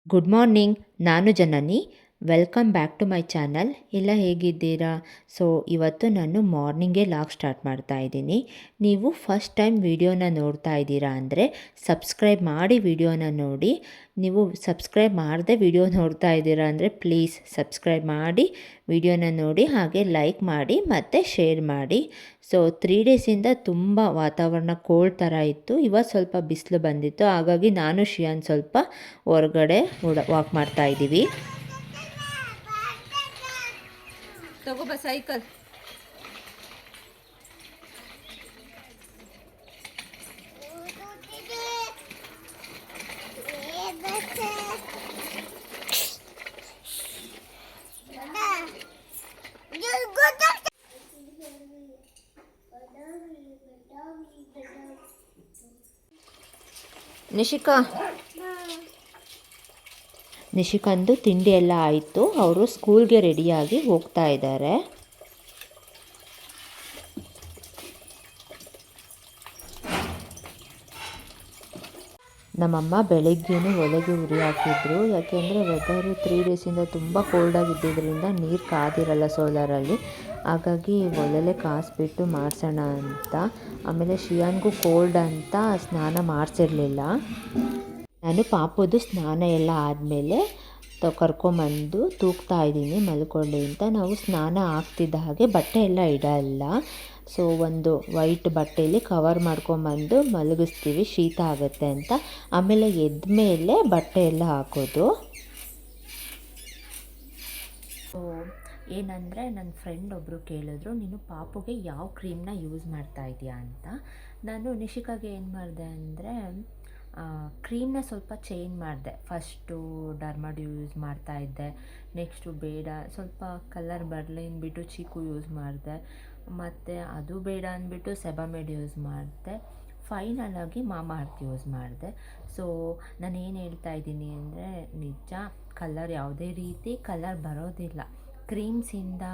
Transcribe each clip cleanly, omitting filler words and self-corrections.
Good morning. ನಾನು Janani. Welcome back to my channel. ಎಲ್ಲ ಹೇಗಿದ್ದೀರಾ? ಸೊ ಇವತ್ತು ನಾನು ಮಾರ್ನಿಂಗೇ ಲಾಗ್ ಸ್ಟಾರ್ಟ್ ಮಾಡ್ತಾ ಇದ್ದೀನಿ. ನೀವು ಫಸ್ಟ್ ಟೈಮ್ ವಿಡಿಯೋನ ನೋಡ್ತಾ ಇದ್ದೀರಾ ಅಂದರೆ ಸಬ್ಸ್ಕ್ರೈಬ್ ಮಾಡಿ ವಿಡಿಯೋನ ನೋಡಿ. ನೀವು ಸಬ್ಸ್ಕ್ರೈಬ್ ಮಾಡದೆ ವಿಡಿಯೋ ನೋಡ್ತಾ ಇದ್ದೀರಾ ಅಂದರೆ ಪ್ಲೀಸ್ ಸಬ್ಸ್ಕ್ರೈಬ್ ಮಾಡಿ ವಿಡಿಯೋನ ನೋಡಿ, ಹಾಗೆ ಲೈಕ್ ಮಾಡಿ ಮತ್ತು ಶೇರ್ ಮಾಡಿ. ಸೊ 3 ಡೇಸಿಂದ ತುಂಬ ವಾತಾವರಣ ಕೋಲ್ಡ್ ಥರ ಇತ್ತು. ಇವತ್ತು ಸ್ವಲ್ಪ ಬಿಸಿಲು ಬಂದಿತ್ತು, ಹಾಗಾಗಿ ನಾನು ಶಿಯಾನ್ ಸ್ವಲ್ಪ ಹೊರಗಡೆ ವಾಕ್ ಮಾಡ್ತಾ ಇದ್ದೀವಿ. ತಗೋಬ ಸೈಕಲ್. ನಿಶಿಕಂದು ತಿಂಡಿ ಎಲ್ಲ ಆಯಿತು. ಅವರು ಸ್ಕೂಲ್ಗೆ ರೆಡಿಯಾಗಿ ಹೋಗ್ತಾ ಇದ್ದಾರೆ. ನಮ್ಮಮ್ಮ ಬೆಳಗ್ಗೆಯೂ ಒಲೆಗೆ ಉರಿ ಹಾಕಿದ್ರು, ಯಾಕೆಂದರೆ ವೆದರು 3 ಡೇಸಿಂದ ತುಂಬ ಕೋಲ್ಡಾಗಿದ್ದರಿಂದ ನೀರು ಕಾದಿರಲ್ಲ ಸೋಲಾರಲ್ಲಿ. ಹಾಗಾಗಿ ಒಲೆಲೆ ಕಾಸಿಬಿಟ್ಟು ಮಾಡಿಸೋಣ ಅಂತ. ಆಮೇಲೆ ಶಿಯಾನ್ಗೂ ಕೋಲ್ಡ್ ಅಂತ ಸ್ನಾನ ಮಾಡಿಸಿರಲಿಲ್ಲ. ನಾನು ಪಾಪುದು ಸ್ನಾನ ಎಲ್ಲ ಆದಮೇಲೆ ಕರ್ಕೊಂಬಂದು ತೂಗ್ತಾ ಇದ್ದೀನಿ ಮಲ್ಕೊಳ್ಳಿ ಅಂತ. ನಾವು ಸ್ನಾನ ಆಗ್ತಿದ್ದ ಹಾಗೆ ಬಟ್ಟೆ ಎಲ್ಲ ಇಡಲ್ಲ. ಸೊ ಒಂದು ವೈಟ್ ಬಟ್ಟೆಯಲ್ಲಿ ಕವರ್ ಮಾಡ್ಕೊಂಬಂದು ಮಲಗಿಸ್ತೀವಿ, ಶೀತ ಆಗುತ್ತೆ ಅಂತ. ಆಮೇಲೆ ಎದ್ದ ಮೇಲೆ ಬಟ್ಟೆ ಎಲ್ಲ ಹಾಕೋದು. ಸೊ ಏನಂದರೆ ನನ್ನ ಫ್ರೆಂಡ್ ಒಬ್ಬರು ಕೇಳಿದ್ರು, ನೀನು ಪಾಪುಗೆ ಯಾವ ಕ್ರೀಮ್ನ ಯೂಸ್ ಮಾಡ್ತಾ ಇದೆಯಾ ಅಂತ. ನಾನು ನಿಶಿಕಾಗೆ ಏನು ಮಾಡಿದೆ ಅಂದರೆ ಕ್ರೀಮ್ನ ಸ್ವಲ್ಪ ಚೇಂಜ್ ಮಾಡಿದೆ. ಫಸ್ಟು ಡರ್ಮಡ್ ಯೂಸ್ ಮಾಡ್ತಾಯಿದ್ದೆ, ನೆಕ್ಸ್ಟು ಬೇಡ ಸ್ವಲ್ಪ ಕಲರ್ ಬರಲಿ ಅಂದ್ಬಿಟ್ಟು ಚೀಕು ಯೂಸ್ ಮಾಡಿದೆ, ಮತ್ತು ಅದು ಬೇಡ ಅಂದ್ಬಿಟ್ಟು ಸೆಬಮೆಡ್ ಯೂಸ್ ಮಾಡಿದೆ, ಫೈನಲಾಗಿ ಮಾಮಾಅರ್ತ್ ಯೂಸ್ ಮಾಡಿದೆ. ಸೊ ನಾನು ಏನು ಹೇಳ್ತಾ ಇದ್ದೀನಿ ಅಂದರೆ ನಿಜ ಕಲರ್ ಯಾವುದೇ ರೀತಿ ಕಲರ್ ಬರೋದಿಲ್ಲ. ಕ್ರೀಮ್ಸಿಂದ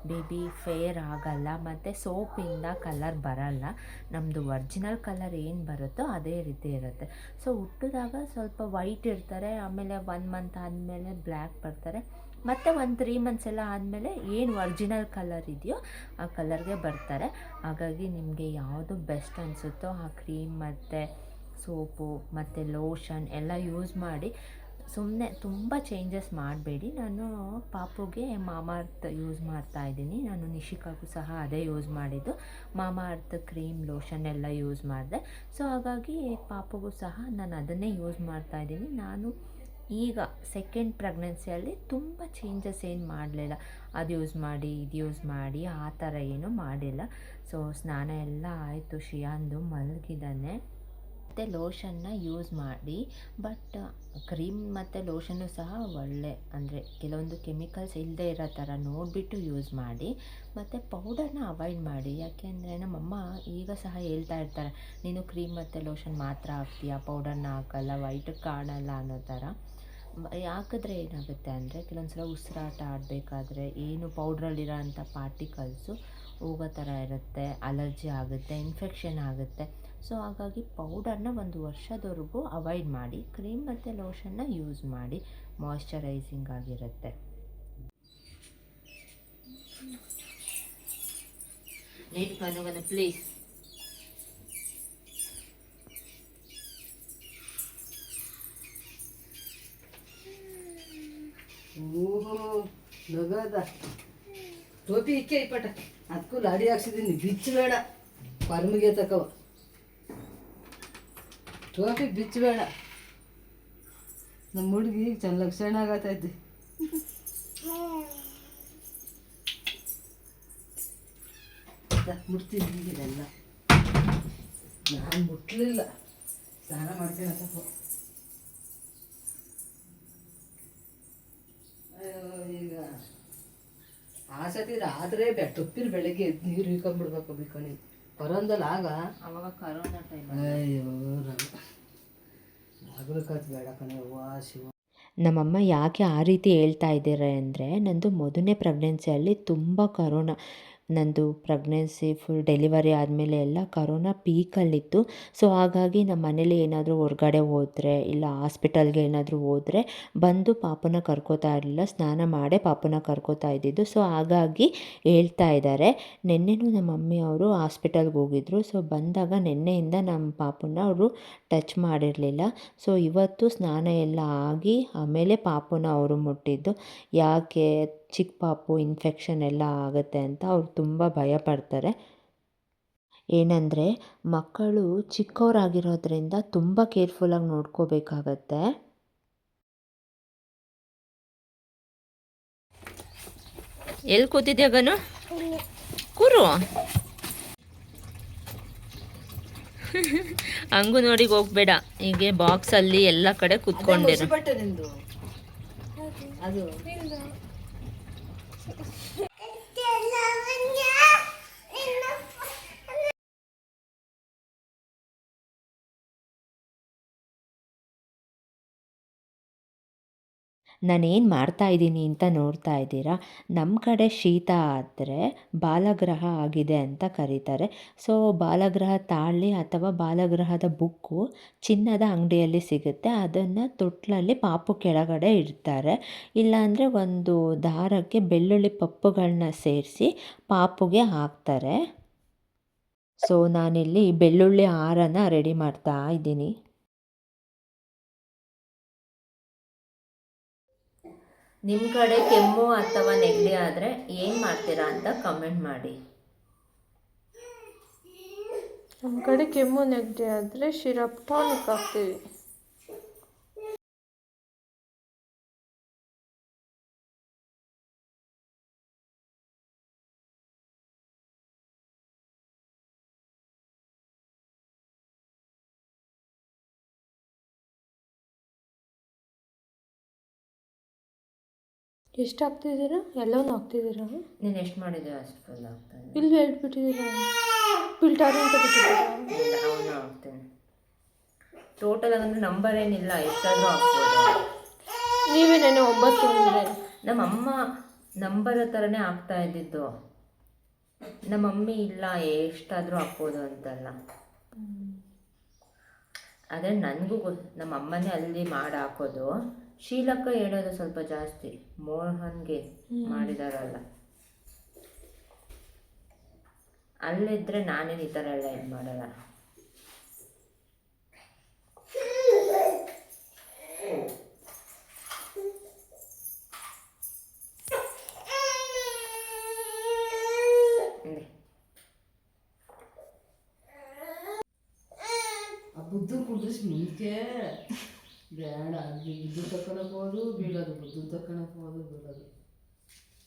ಬೇಬಿ ಫೇರ್ ಆಗಲ್ಲ, ಮತ್ತು ಸೋಪಿಂದ ಕಲರ್ ಬರಲ್ಲ. ನಮ್ಮದು ಒರ್ಜಿನಲ್ ಕಲರ್ ಏನು ಬರುತ್ತೋ ಅದೇ ರೀತಿ ಇರುತ್ತೆ. ಸೊ ಹುಟ್ಟಿದಾಗ ಸ್ವಲ್ಪ ವೈಟ್ ಇರ್ತಾರೆ, ಆಮೇಲೆ 1 ಮಂತ್ ಆದಮೇಲೆ ಬ್ಲ್ಯಾಕ್ ಬರ್ತಾರೆ, ಮತ್ತು ಒಂದು 3 ಮಂತ್ಸ್ ಎಲ್ಲ ಆದಮೇಲೆ ಏನು ಒರ್ಜಿನಲ್ ಕಲರ್ ಇದೆಯೋ ಆ ಕಲರ್ಗೆ ಬರ್ತಾರೆ. ಹಾಗಾಗಿ ನಿಮಗೆ ಯಾವುದು ಬೆಸ್ಟ್ ಅನಿಸುತ್ತೋ ಆ ಕ್ರೀಮ್ ಮತ್ತು ಸೋಪು ಮತ್ತು ಲೋಷನ್ ಎಲ್ಲ ಯೂಸ್ ಮಾಡಿ. ಸುಮ್ಮನೆ ತುಂಬ ಚೇಂಜಸ್ ಮಾಡಬೇಡಿ. ನಾನು ಪಾಪುಗೆ ಮಾಮಾಅರ್ತ್ ಯೂಸ್ ಮಾಡ್ತಾಯಿದ್ದೀನಿ. ನಾನು ನಿಶಿಕಾಗೂ ಸಹ ಅದೇ ಯೂಸ್ ಮಾಡಿದ್ದು. ಮಾಮಾಅರ್ತ್ ಕ್ರೀಮ್ ಲೋಷನ್ ಎಲ್ಲ ಯೂಸ್ ಮಾಡಿದೆ. ಸೊ ಹಾಗಾಗಿ ಪಾಪುಗೂ ಸಹ ನಾನು ಅದನ್ನೇ ಯೂಸ್ ಮಾಡ್ತಾಯಿದ್ದೀನಿ. ನಾನು ಈಗ ಸೆಕೆಂಡ್ ಪ್ರೆಗ್ನೆನ್ಸಿಯಲ್ಲಿ ತುಂಬ ಚೇಂಜಸ್ ಏನು ಮಾಡಲಿಲ್ಲ. ಅದು ಯೂಸ್ ಮಾಡಿ ಇದು ಯೂಸ್ ಮಾಡಿ ಆ ಥರ ಏನೂ ಮಾಡಿಲ್ಲ. ಸೊ ಸ್ನಾನ ಎಲ್ಲ ಆಯಿತು, ಶಿಯಾಂದು ಮಲಗಿದ್ದಾನೆ. ಮತ್ತು ಲೋಷನ್ನ ಯೂಸ್ ಮಾಡಿ, ಬಟ್ ಕ್ರೀಮ್ ಮತ್ತು ಲೋಷನ್ನು ಸಹ ಒಳ್ಳೆ ಅಂದರೆ ಕೆಲವೊಂದು ಕೆಮಿಕಲ್ಸ್ ಇಲ್ಲದೆ ಇರೋ ಥರ ನೋಡಿಬಿಟ್ಟು ಯೂಸ್ ಮಾಡಿ. ಮತ್ತು ಪೌಡರ್ನ ಅವಾಯ್ಡ್ ಮಾಡಿ, ಯಾಕೆಂದರೆ ನಮ್ಮಮ್ಮ ಈಗ ಸಹ ಹೇಳ್ತಾ ಇರ್ತಾರೆ, ನೀನು ಕ್ರೀಮ್ ಮತ್ತು ಲೋಷನ್ ಮಾತ್ರ ಹಾಕ್ತೀಯ, ಪೌಡರ್ನ ಹಾಕಲ್ಲ, ವೈಟ್ ಕಾಣಲ್ಲ ಅನ್ನೋ ಥರ. ಹಾಕಿದ್ರೆ ಏನಾಗುತ್ತೆ ಅಂದರೆ ಕೆಲವೊಂದು ಸಲ ಉಸಿರಾಟ ಆಡಬೇಕಾದ್ರೆ ಏನು ಪೌಡ್ರಲ್ಲಿರೋ ಅಂಥ ಪಾರ್ಟಿಕಲ್ಸು ಹೋಗೋ ಥರ ಇರುತ್ತೆ, ಅಲರ್ಜಿ ಆಗುತ್ತೆ, ಇನ್ಫೆಕ್ಷನ್ ಆಗುತ್ತೆ. ಸೊ ಹಾಗಾಗಿ ಪೌಡರ್ನ 1 ವರ್ಷದವರೆಗೂ ಅವಾಯ್ಡ್ ಮಾಡಿ, ಕ್ರೀಮ್ ಮತ್ತು ಲೋಷನ್ನ ಯೂಸ್ ಮಾಡಿ, ಮಾಯ್ಶ್ಚರೈಸಿಂಗ್ ಆಗಿರುತ್ತೆ. ಪ್ಲೀಸ್. ಓಹೋ ನಗದ ಟೋಪಿ ಇಕ್ಕೆ ಇಪ್ಪಟ ಅದಕ್ಕೂ ಲಾಡಿ ಹಾಕ್ಸಿದ್ದೀನಿ, ಬಿಚ್ಚಬೇಡ ಪರ್ಮಿಗೆ ತಕವ, ಟೋಪಿ ಬಿಚ್ಚಬೇಡ. ನಮ್ಮ ಹುಡುಗಿ ಈಗ ಚೆನ್ನ ಲಕ್ಷಣ ಆಗತ್ತೈತಿ. ಮುಟ್ತೀನಿ ಹಿಂಗಿದೆಲ್ಲ, ನಾನು ಮುಟ್ಲಿಲ್ಲ, ಸ್ನಾನ ಮಾಡ್ಕೊಳತ್ತಪ್ಪ. ಈಗ ಆ ಸತಿ ರಾತ್ರಿ ಟೊಪ್ಪಿನ ಬೆಳಗ್ಗೆ ಎದ್ದು ನೀರು ಹಿಡ್ಕೊಂಡ್ಬಿಡ್ಬೇಕು ಬಿಡ್ಕೊಂಡು ಬರೋಂದಲ್ಲ ಆಗ ಅವಾಗ ಕರೋನಾ ಟೈಮ್. ಅಯ್ಯೋ ಆಗ್ಲಿಕ್ಕತ್ ಬೇಡ ಕಣೆ ಶಿವ. ನಮ್ಮಮ್ಮ ಯಾಕೆ ಆ ರೀತಿ ಹೇಳ್ತಾ ಇದ್ದಾರೆ ಅಂದರೆ, ನಂದು ಮೊದಲನೇ ಪ್ರೆಗ್ನೆನ್ಸಿಯಲ್ಲಿ ತುಂಬ ಕರೋನಾ ನಂದು ಪ್ರೆಗ್ನೆನ್ಸಿ ಫುಲ್ ಡೆಲಿವರಿ ಆದಮೇಲೆ ಎಲ್ಲ ಕರೋನಾ ಪೀಕಲ್ಲಿತ್ತು. ಸೊ ಹಾಗಾಗಿ ನಮ್ಮ ಮನೇಲಿ ಏನಾದರೂ ಹೊರ್ಗಡೆ ಹೋದರೆ ಇಲ್ಲ ಹಾಸ್ಪಿಟಲ್ಗೆ ಏನಾದರೂ ಹೋದರೆ ಬಂದು ಪಾಪುನ ಕರ್ಕೋತಾ ಇರಲಿಲ್ಲ, ಸ್ನಾನ ಮಾಡೇ ಪಾಪುನ ಕರ್ಕೋತಾ ಇದ್ದಿದ್ದು. ಸೊ ಹಾಗಾಗಿ ಹೇಳ್ತಾ ಇದ್ದಾರೆ, ನೆನ್ನೆನೂ ನಮ್ಮ ಮಮ್ಮಿ ಅವರು ಹಾಸ್ಪಿಟಲ್ಗೆ ಹೋಗಿದ್ರು. ಸೊ ಬಂದಾಗ ನೆನ್ನೆಯಿಂದ ನಮ್ಮ ಪಾಪುನ ಅವರು ಟಚ್ ಮಾಡಿರಲಿಲ್ಲ. ಸೊ ಇವತ್ತು ಸ್ನಾನ ಎಲ್ಲ ಆಗಿ ಆಮೇಲೆ ಪಾಪುನ ಅವರು ಮುಟ್ಟಿದ್ದು. ಯಾಕೆ ಚಿಕ್ಕ ಪಾಪು ಇನ್ಫೆಕ್ಷನ್ ಎಲ್ಲ ಆಗುತ್ತೆ ಅಂತ ಅವ್ರು ತುಂಬ ಭಯಪಡ್ತಾರೆ. ಏನಂದರೆ ಮಕ್ಕಳು ಚಿಕ್ಕವರಾಗಿರೋದ್ರಿಂದ ತುಂಬ ಕೇರ್ಫುಲ್ಲಾಗಿ ನೋಡ್ಕೋಬೇಕಾಗತ್ತೆ. ಎಲ್ಲಿ ಕೂತಿದ್ಯಾ ಗನು? ಕೂರು. ಅಂಗನವಾಡಿಗೆ ಹೋಗ್ಬೇಡ, ಹೀಗೆ ಬಾಕ್ಸಲ್ಲಿ ಎಲ್ಲ ಕಡೆ ಕೂತ್ಕೊಂಡಿರು. ಬಟ್ಟೆ ನಿಂದು ಅದು ನಾನೇನು ಮಾಡ್ತಾಯಿದ್ದೀನಿ ಅಂತ ನೋಡ್ತಾ ಇದ್ದೀರಾ. ನಮ್ಮ ಕಡೆ ಶೀತ ಆದರೆ ಬಾಲಗ್ರಹ ಆಗಿದೆ ಅಂತ ಕರೀತಾರೆ. ಸೊ ಬಾಲಗ್ರಹ ತಾಳಿ ಅಥವಾ ಬಾಲಗ್ರಹದ ಬುಕ್ಕು ಚಿನ್ನದ ಅಂಗಡಿಯಲ್ಲಿ ಸಿಗುತ್ತೆ. ಅದನ್ನು ತೊಟ್ಲಲ್ಲಿ ಪಾಪು ಕೆಳಗಡೆ ಇಡ್ತಾರೆ. ಇಲ್ಲಾಂದರೆ ಒಂದು ದಾರಕ್ಕೆ ಬೆಳ್ಳುಳ್ಳಿ ಪಪ್ಪುಗಳನ್ನ ಸೇರಿಸಿ ಪಾಪುಗೆ ಹಾಕ್ತಾರೆ. ಸೊ ನಾನಿಲ್ಲಿ ಬೆಳ್ಳುಳ್ಳಿ ಹಾರನ ರೆಡಿ ಮಾಡ್ತಾ ಇದ್ದೀನಿ. ನಿಮ್ಮ ಕಡೆ ಕೆಮ್ಮು ಅಥವಾ ನೆಗಡಿ ಆದರೆ ಏನು ಮಾಡ್ತೀರಾ ಅಂತ ಕಮೆಂಟ್ ಮಾಡಿ. ನಮ್ಮ ಕಡೆ ಕೆಮ್ಮು ನೆಗಡಿ ಆದರೆ ಶಿರಪ್ ಟಾನಿಕ್ ಹಾಕ್ತೀವಿ. ಎಷ್ಟು ಹಾಕ್ತಿದ್ದೀರಾ? ಎಲ್ಲವನ್ನೂ ಹಾಕ್ತಿದ್ದೀರಾ? ನೀನು ಎಷ್ಟು ಮಾಡಿದೆ ಅಷ್ಟು ಫುಲ್ ಆಗ್ತಾನೆ. ಇಲ್ಲಿ ಹೇಳ್ಬಿಟ್ಟಿದ್ದೀರಾ, ಫಿಲ್ಟರ್ ಅಂತ ಬಿಟ್ಟಿದ್ದೀರಾ? ಅವನು ಹಾಕ್ತೇನೆ. ಟೋಟಲ್ ಅಂದರೆ ನಂಬರ್ ಏನಿಲ್ಲ, ಎಷ್ಟಾದರೂ ಹಾಕ್ಬೋದು. ನೀವೇ ನೆನೆ 9 ಅಂದರೆ ನಮ್ಮಮ್ಮ ನಂಬರ್ ಥರನೇ ಹಾಕ್ತಾ ಇದ್ದಿದ್ದು. ನಮ್ಮ ಮಮ್ಮಿ ಇಲ್ಲ ಎಷ್ಟಾದರೂ ಹಾಕ್ಬೋದು ಅಂತಲ್ಲ. ಅದೇ ನನಗೂ ನಮ್ಮ ಅಮ್ಮನೇ ಅಲ್ಲಿ ಮಾಡಿ ಹಾಕೋದು. ಶೀಲಕ್ಕ ಹೇಳೋದು ಸ್ವಲ್ಪ ಜಾಸ್ತಿ, ಮೋಹನ್ಗೆ ಮಾಡಿದಾರಲ್ಲ ಅಲ್ಲಿದ್ದರೆ ನಾನೇನು ಈ ಥರ ಎಲ್ಲ ಇದು ಮಾಡಲ್ಲ. ಬುದ್ಧನ ಕುಂಡ್ರಿಸಿ ಮುಂಚೆ ಬೇಡ, ಅಲ್ಲಿ ಬುದ್ಧ ತಕೊಳಕ್ಕೋದು ಬೀಳೋದು, ಬುದ್ಧನ ತಕೊಳಕ್ಕೋದು ಬೀಳೋದು.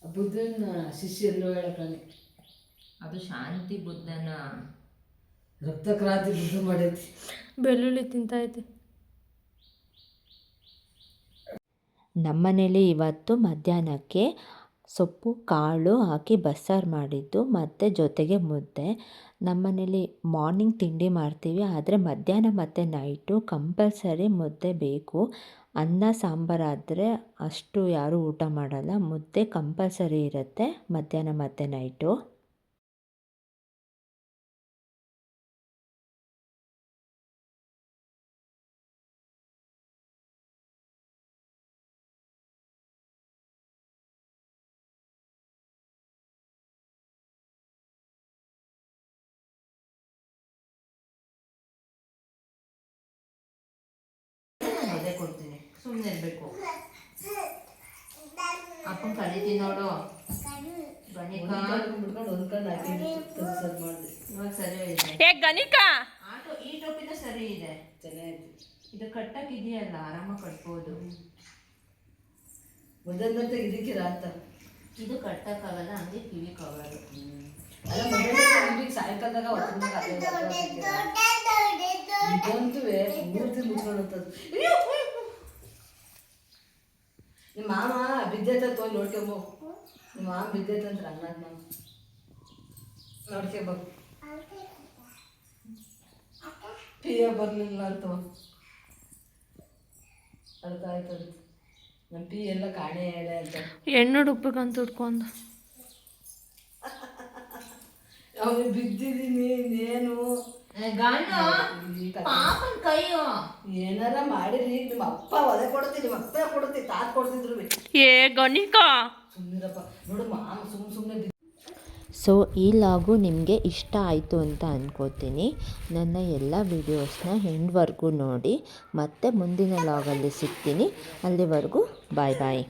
ಆ ಬುದ್ಧನ ಶಿಷ್ಯರು ಹೇಳಕ್ಕಾನೆ ಅದು ಶಾಂತಿ ಬುದ್ಧನ ರಕ್ತಕ್ರಾಂತಿ ಬುದ್ಧ ಮಾಡೈತಿ. ಬೆಳ್ಳುಳ್ಳಿ ತಿಂತೈತೆ. ನಮ್ಮನೇಲಿ ಇವತ್ತು ಮಧ್ಯಾಹ್ನಕ್ಕೆ ಸೊಪ್ಪು ಕಾಳು ಹಾಕಿ ಬಸ್ಸಾರು ಮಾಡಿದ್ದು ಮತ್ತು ಜೊತೆಗೆ ಮುದ್ದೆ. ನಮ್ಮನೇಲಿ ಮಾರ್ನಿಂಗ್ ತಿಂಡಿ ಮಾಡ್ತೀವಿ, ಆದರೆ ಮಧ್ಯಾಹ್ನ ಮತ್ತು ನೈಟು ಕಂಪಲ್ಸರಿ ಮುದ್ದೆ ಬೇಕು. ಅನ್ನ ಸಾಂಬಾರಾದರೆ ಅಷ್ಟು ಯಾರೂ ಊಟ ಮಾಡಲ್ಲ. ಮುದ್ದೆ ಕಂಪಲ್ಸರಿ ಇರುತ್ತೆ ಮಧ್ಯಾಹ್ನ ಮತ್ತು ನೈಟು. ಅದೇ ಕೊಡ್ತೀನಿ, ಸುಮ್ಮನೆ ಇರಬೇಕು. ಅಪ್ಪನ ಕಲಿತೀನಿ ನೋಡು. ಗಣಿಕಾ ಒಂದು ಕಣ್ಣು ಹಾಕಿ ಸರ್ ಮಾಡಿದೆ. ಇವಾಗ ಸರಿ ಇದೆ. ಏ ಗಣಿಕಾ, ಆಟೋ ಈ ಟೋಪಿನ ಸರಿ ಇದೆ, ಚೆನ್ನಾಗಿತ್ತು. ಇದು ಕಟ್ಟಕ್ಕಿದೆಯಲ್ಲ, ಆರಾಮಾಗಿ ಕಟ್ಬೋದು. ಒಂದೊಂದಂತೆ ಇದಕ್ಕಿರ ಅಂತ ಇದು ಕಟ್ಟಕ್ಕಾಗಲ್ಲ, ಹಂಗೆ ಕಿವಿ ಕವರು. ಅಲ್ಲ ಮನೆಯಲ್ಲಿ ಸಾಯಂಕಾಲದಾಗ ಹೊತ್ತಿನಾಗ ಇದಂತೂ 3 ದಿನ ಮುಚ್ಕೊಂಡಂಥದ್ದು. ನಿಮ್ಮ ಮಾಮ ಬಿದ್ದೈತ ತೊಗೊಂಡು ನೋಡ್ಕೊಂಬ. ನಿಮ್ಮ ಮಾಮ ಬಿದ್ದೈತಂದ್ರೆ ಅನ್ನೋದು ನಾವು ನೋಡ್ಕೊಂಬ. ಪಿಯ ಬರಲಿಲ್ಲ ಅಂತ ಅದಕ್ಕಾಯ್ತದ. ನಮ್ಮ ಪಿ ಎಲ್ಲ ಕಾಣೆ ಹೇಳ ಅಂತ ಎಣ್ಣೆ ಹುಡುಕ್ಬೇಕಂತ ಹುಡ್ಕೊಂಡು ಅವ್ನು ಬಿದ್ದಿದ್ದೀನಿ ಇನ್ನೇನು ಪಾಪನ್ ಕೈಯೋ ಏನಾರ ಮಾಡಿರಿ ನಿಮ್ಮ ಅಪ್ಪ ಒದೆ ಕೊಡ್ತೀನಿ ನಿಮ್ಮ ಅಪ್ಪ ಕೊಡ್ತೀನಿ ತಾತ ಕೊಡ್ತಿದ್ರು ಏ ಗಣಿಕಾ ಸುಮ್ಮನಿರಪ್ಪ ನೋಡು ಮಾಮ ಸುಮ್ಮನೆ ಸೊ ಈ ಲಾಗು ನಿಮಗೆ ಇಷ್ಟ ಆಯಿತು ಅಂತ ಅಂದ್ಕೋತೀನಿ. ನನ್ನ ಎಲ್ಲ ವೀಡಿಯೋಸ್ನ ಎಂಡ್ವರೆಗೂ ನೋಡಿ. ಮತ್ತೆ ಮುಂದಿನ ಲಾಗಲ್ಲಿ ಸಿಗ್ತೀನಿ. ಅಲ್ಲಿವರೆಗೂ ಬಾಯ್ ಬಾಯ್.